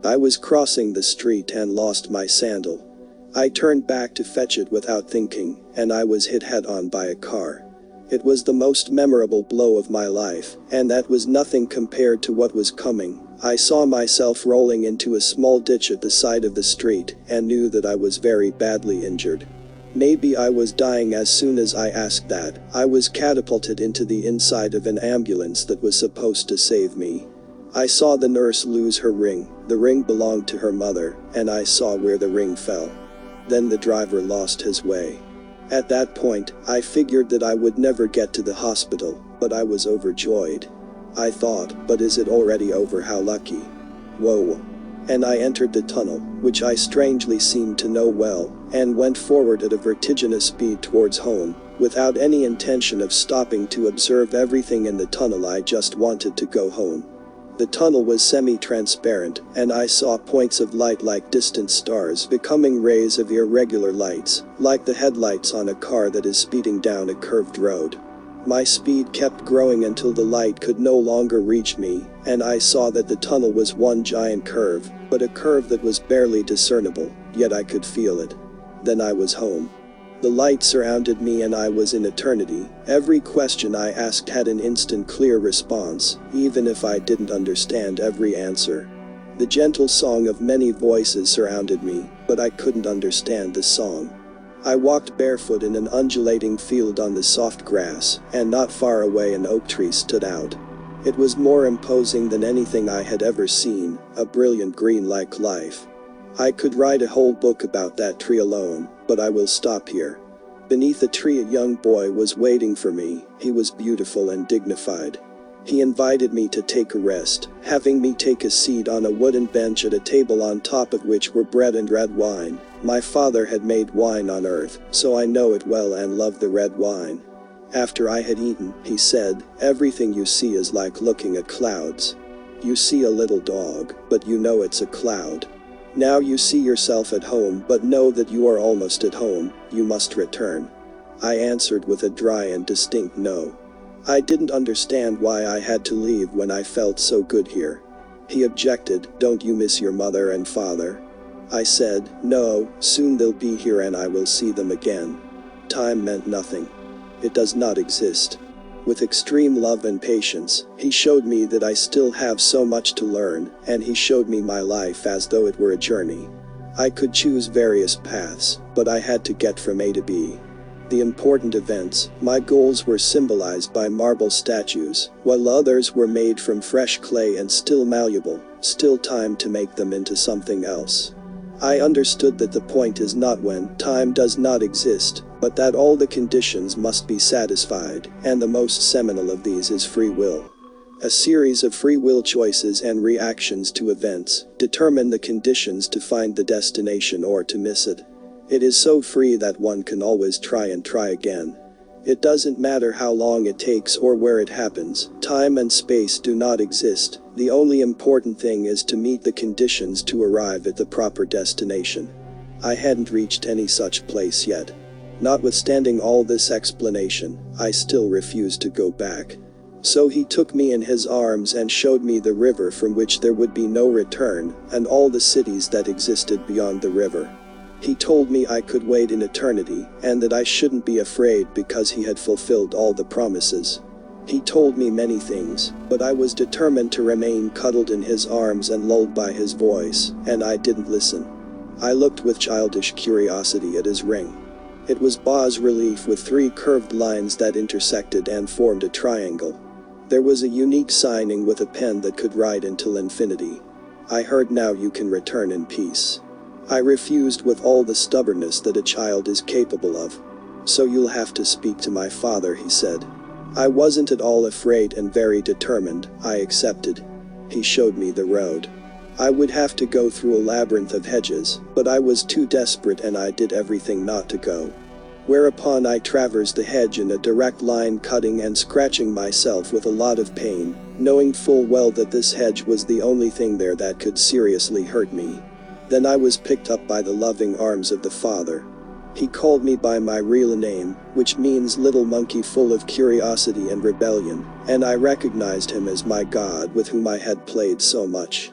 I was crossing the street and lost my sandal. I turned back to fetch it without thinking, and I was hit head-on by a car. It was the most memorable blow of my life, and that was nothing compared to what was coming. I saw myself rolling into a small ditch at the side of the street, and knew that I was very badly injured. Maybe I was dying as soon as I asked that. I was catapulted into the inside of an ambulance that was supposed to save me. I saw the nurse lose her ring. The ring belonged to her mother, and I saw where the ring fell. Then the driver lost his way. At that point, I figured that I would never get to the hospital, but I was overjoyed. I thought, but is it already over? How lucky. Whoa. And I entered the tunnel, which I strangely seemed to know well, and went forward at a vertiginous speed towards home, without any intention of stopping to observe everything in the tunnel. I just wanted to go home. The tunnel was semi-transparent, and I saw points of light like distant stars becoming rays of irregular lights, like the headlights on a car that is speeding down a curved road. My speed kept growing until the light could no longer reach me, and I saw that the tunnel was one giant curve, but a curve that was barely discernible, yet I could feel it. Then I was home. The light surrounded me and I was in eternity. Every question I asked had an instant clear response, even if I didn't understand every answer. The gentle song of many voices surrounded me, but I couldn't understand the song. I walked barefoot in an undulating field on the soft grass, and not far away an oak tree stood out. It was more imposing than anything I had ever seen, a brilliant green like life. I could write a whole book about that tree alone, but I will stop here. Beneath the tree a young boy was waiting for me. He was beautiful and dignified. He invited me to take a rest, having me take a seat on a wooden bench at a table on top of which were bread and red wine. My father had made wine on earth, so I know it well and love the red wine. After I had eaten, he said, "Everything you see is like looking at clouds. You see a little dog, but you know it's a cloud. Now you see yourself at home, but know that you are almost at home. You must return." I answered with a dry and distinct no. I didn't understand why I had to leave when I felt so good here. He objected, "Don't you miss your mother and father?" I said, "No, soon they'll be here and I will see them again." Time meant nothing. It does not exist. With extreme love and patience, he showed me that I still have so much to learn, and he showed me my life as though it were a journey. I could choose various paths, but I had to get from A to B. The important events, my goals, were symbolized by marble statues, while others were made from fresh clay and still malleable, still time to make them into something else. I understood that the point is not when time does not exist, but that all the conditions must be satisfied, and the most seminal of these is free will. A series of free will choices and reactions to events determine the conditions to find the destination or to miss it. It is so free that one can always try and try again. It doesn't matter how long it takes or where it happens. Time and space do not exist. The only important thing is to meet the conditions to arrive at the proper destination. I hadn't reached any such place yet. Notwithstanding all this explanation, I still refused to go back. So he took me in his arms and showed me the river from which there would be no return, and all the cities that existed beyond the river. He told me I could wait in eternity, and that I shouldn't be afraid because he had fulfilled all the promises. He told me many things, but I was determined to remain cuddled in his arms and lulled by his voice, and I didn't listen. I looked with childish curiosity at his ring. It was bas-relief with 3 curved lines that intersected and formed a triangle. There was a unique signing with a pen that could write until infinity. I heard, "Now you can return in peace." I refused with all the stubbornness that a child is capable of. "So you'll have to speak to my father," he said. I wasn't at all afraid and very determined. I accepted. He showed me the road. I would have to go through a labyrinth of hedges, but I was too desperate and I did everything not to go. Whereupon I traversed the hedge in a direct line, cutting and scratching myself with a lot of pain, knowing full well that this hedge was the only thing there that could seriously hurt me. Then I was picked up by the loving arms of the Father. He called me by my real name, which means little monkey full of curiosity and rebellion, and I recognized him as my God with whom I had played so much.